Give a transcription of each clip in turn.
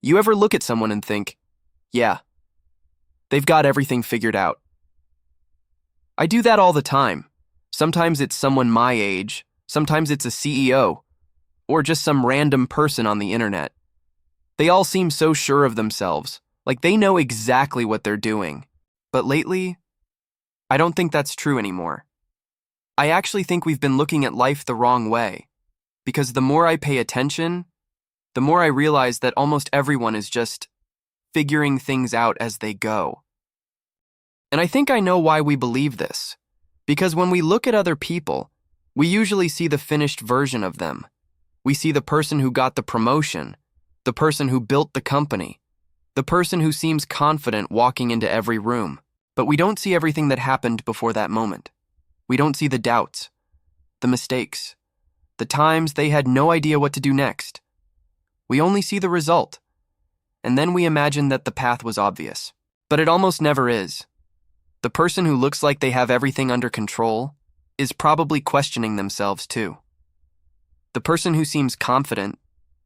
You ever look at someone and think, yeah, they've got everything figured out? I do that all the time. Sometimes it's someone my age, sometimes it's a CEO, or just some random person on the internet. They all seem so sure of themselves, like they know exactly what they're doing. But lately, I don't think that's true anymore. I actually think we've been looking at life the wrong way, because the more I pay attention, the more I realize that almost everyone is just figuring things out as they go. And I think I know why we believe this, because when we look at other people, we usually see the finished version of them. We see the person who got the promotion, the person who built the company, the person who seems confident walking into every room. But we don't see everything that happened before that moment. We don't see the doubts, the mistakes, the times they had no idea what to do next. We only see the result, and then we imagine that the path was obvious. But it almost never is. The person who looks like they have everything under control is probably questioning themselves too. The person who seems confident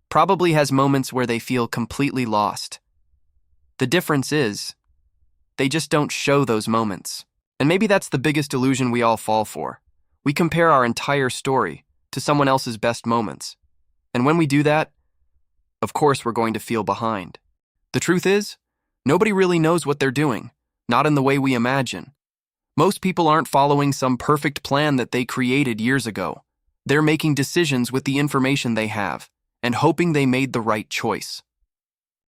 probably has moments where they feel completely lost. The difference is, they just don't show those moments. And maybe that's the biggest illusion we all fall for. We compare our entire story to someone else's best moments. And when we do that, of course we're going to feel behind. The truth is, nobody really knows what they're doing, not in the way we imagine. Most people aren't following some perfect plan that they created years ago. They're making decisions with the information they have and hoping they made the right choice.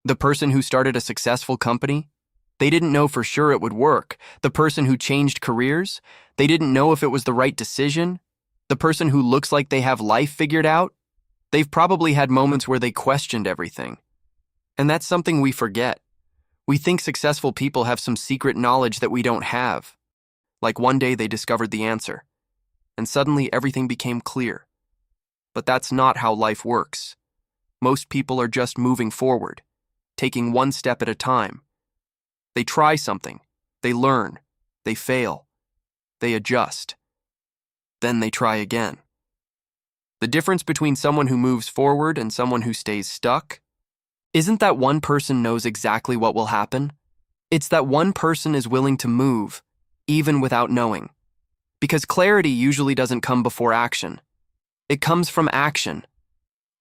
The person who started a successful company, they didn't know for sure it would work. The person who changed careers, they didn't know if it was the right decision. The person who looks like they have life figured out, they've probably had moments where they questioned everything. And that's something we forget. We think successful people have some secret knowledge that we don't have. Like one day they discovered the answer, and suddenly everything became clear. But that's not how life works. Most people are just moving forward, taking one step at a time. They try something, they learn, they fail, they adjust. Then they try again. The difference between someone who moves forward and someone who stays stuck isn't that one person knows exactly what will happen. It's that one person is willing to move, even without knowing. Because clarity usually doesn't come before action. It comes from action.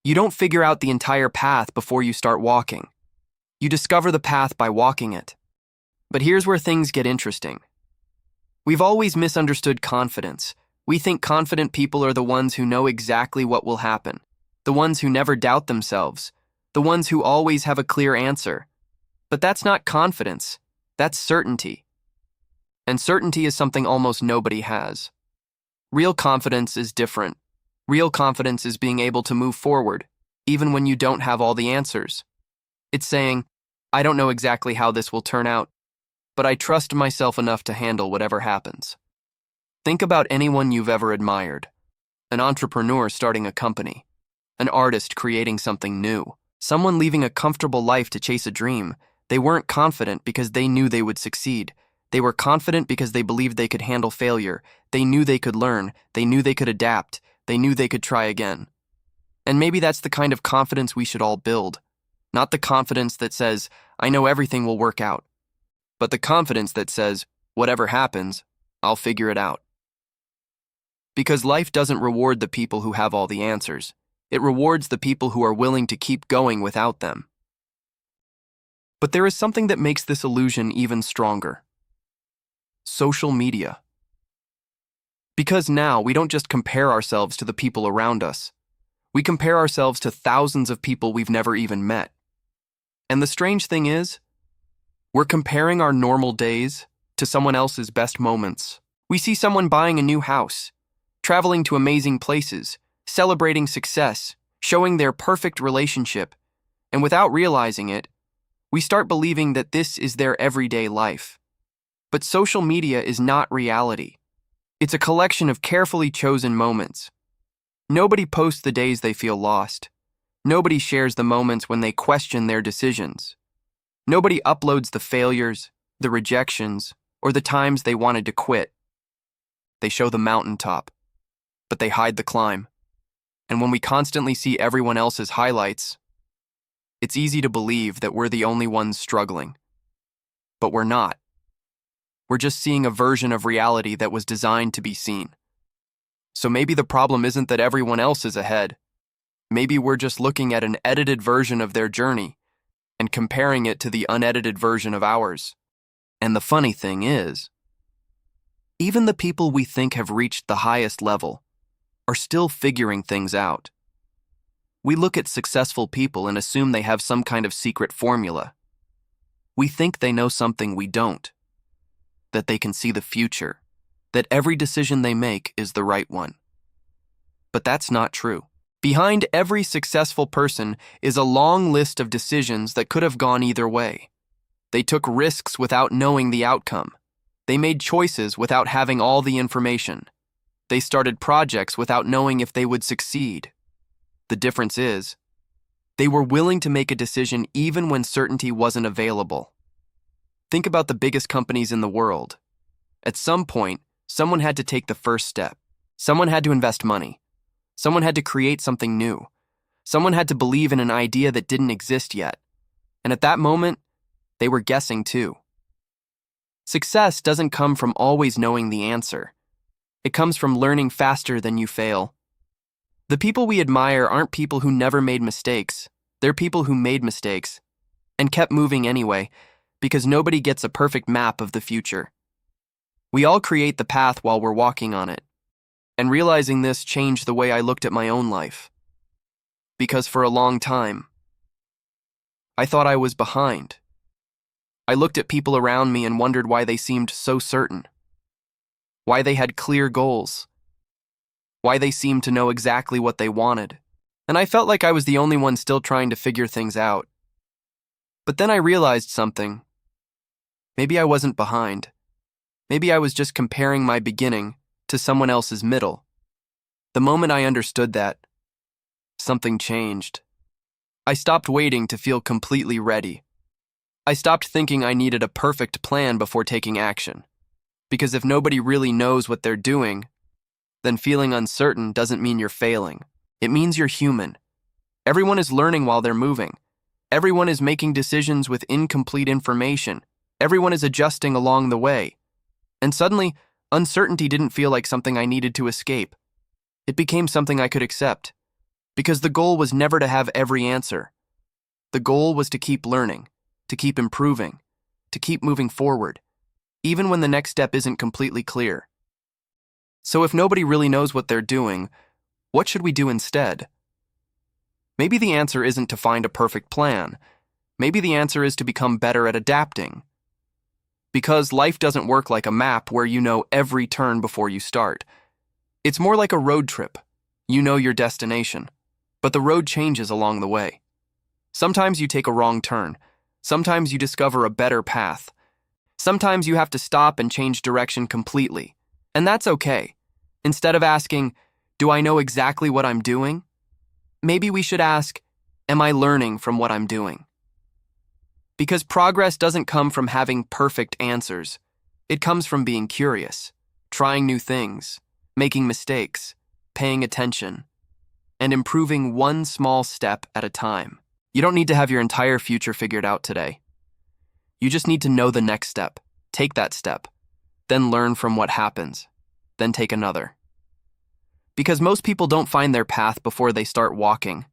You don't figure out the entire path before you start walking. You discover the path by walking it. But here's where things get interesting. We've always misunderstood confidence. We think confident people are the ones who know exactly what will happen, the ones who never doubt themselves, the ones who always have a clear answer. But that's not confidence, that's certainty. And certainty is something almost nobody has. Real confidence is different. Real confidence is being able to move forward, even when you don't have all the answers. It's saying, I don't know exactly how this will turn out, but I trust myself enough to handle whatever happens. Think about anyone you've ever admired. An entrepreneur starting a company, an artist creating something new, someone leaving a comfortable life to chase a dream. They weren't confident because they knew they would succeed. They were confident because they believed they could handle failure. They knew they could learn. They knew they could adapt. They knew they could try again. And maybe that's the kind of confidence we should all build. Not the confidence that says, I know everything will work out, but the confidence that says, whatever happens, I'll figure it out. Because life doesn't reward the people who have all the answers. It rewards the people who are willing to keep going without them. But there is something that makes this illusion even stronger. Social media. Because now we don't just compare ourselves to the people around us. We compare ourselves to thousands of people we've never even met. And the strange thing is, we're comparing our normal days to someone else's best moments. We see someone buying a new house, traveling to amazing places, celebrating success, showing their perfect relationship, and without realizing it, we start believing that this is their everyday life. But social media is not reality. It's a collection of carefully chosen moments. Nobody posts the days they feel lost. Nobody shares the moments when they question their decisions. Nobody uploads the failures, the rejections, or the times they wanted to quit. They show the mountaintop, but they hide the climb. And when we constantly see everyone else's highlights, It's easy to believe that we're the only ones struggling. But we're not. We're just seeing a version of reality that was designed to be seen. So maybe the problem isn't that everyone else is ahead. Maybe we're just looking at an edited version of their journey and comparing it to the unedited version of ours. And the funny thing is, even the people we think have reached the highest level are still figuring things out. We look at successful people and assume they have some kind of secret formula. We think they know something we don't, that they can see the future, that every decision they make is the right one. But that's not true. Behind every successful person is a long list of decisions that could have gone either way. They took risks without knowing the outcome. They made choices without having all the information. They started projects without knowing if they would succeed. The difference is, they were willing to make a decision even when certainty wasn't available. Think about the biggest companies in the world. At some point, someone had to take the first step. Someone had to invest money. Someone had to create something new. Someone had to believe in an idea that didn't exist yet. And at that moment, they were guessing too. Success doesn't come from always knowing the answer. It comes from learning faster than you fail. The people we admire aren't people who never made mistakes. They're people who made mistakes and kept moving anyway, because nobody gets a perfect map of the future. We all create the path while we're walking on it. And realizing this changed the way I looked at my own life. Because for a long time, I thought I was behind. I looked at people around me and wondered why they seemed so certain. Why they had clear goals. Why they seemed to know exactly what they wanted. And I felt like I was the only one still trying to figure things out. But then I realized something. Maybe I wasn't behind. Maybe I was just comparing my beginning to someone else's middle. The moment I understood that, something changed. I stopped waiting to feel completely ready. I stopped thinking I needed a perfect plan before taking action. Because if nobody really knows what they're doing, then feeling uncertain doesn't mean you're failing. It means you're human. Everyone is learning while they're moving. Everyone is making decisions with incomplete information. Everyone is adjusting along the way. And suddenly, uncertainty didn't feel like something I needed to escape. It became something I could accept. Because the goal was never to have every answer. The goal was to keep learning, to keep improving, to keep moving forward, even when the next step isn't completely clear. So if nobody really knows what they're doing, what should we do instead? Maybe the answer isn't to find a perfect plan. Maybe the answer is to become better at adapting. Because life doesn't work like a map where you know every turn before you start. It's more like a road trip. You know your destination, but the road changes along the way. Sometimes you take a wrong turn. Sometimes you discover a better path. Sometimes you have to stop and change direction completely. And that's okay. Instead of asking, do I know exactly what I'm doing? Maybe we should ask, am I learning from what I'm doing? Because progress doesn't come from having perfect answers. It comes from being curious, trying new things, making mistakes, paying attention, and improving one small step at a time. You don't need to have your entire future figured out today. You just need to know the next step, take that step, then learn from what happens, then take another. Because most people don't find their path before they start walking.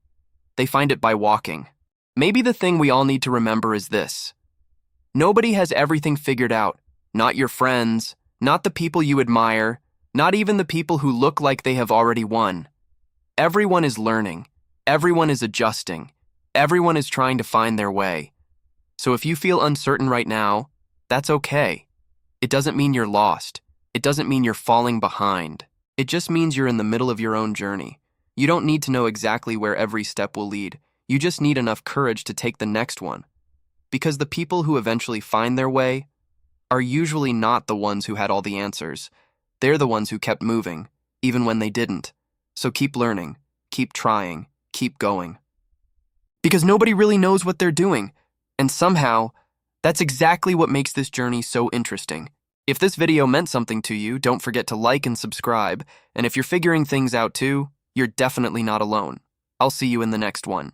They find it by walking. Maybe the thing we all need to remember is this. Nobody has everything figured out. Not your friends, not the people you admire, not even the people who look like they have already won. Everyone is learning. Everyone is adjusting. Everyone is trying to find their way. So if you feel uncertain right now, that's okay. It doesn't mean you're lost. It doesn't mean you're falling behind. It just means you're in the middle of your own journey. You don't need to know exactly where every step will lead. You just need enough courage to take the next one. Because the people who eventually find their way are usually not the ones who had all the answers. They're the ones who kept moving, even when they didn't. So keep learning, keep trying, keep going. Because nobody really knows what they're doing. And somehow, that's exactly what makes this journey so interesting. If this video meant something to you, don't forget to like and subscribe. And if you're figuring things out too, you're definitely not alone. I'll see you in the next one.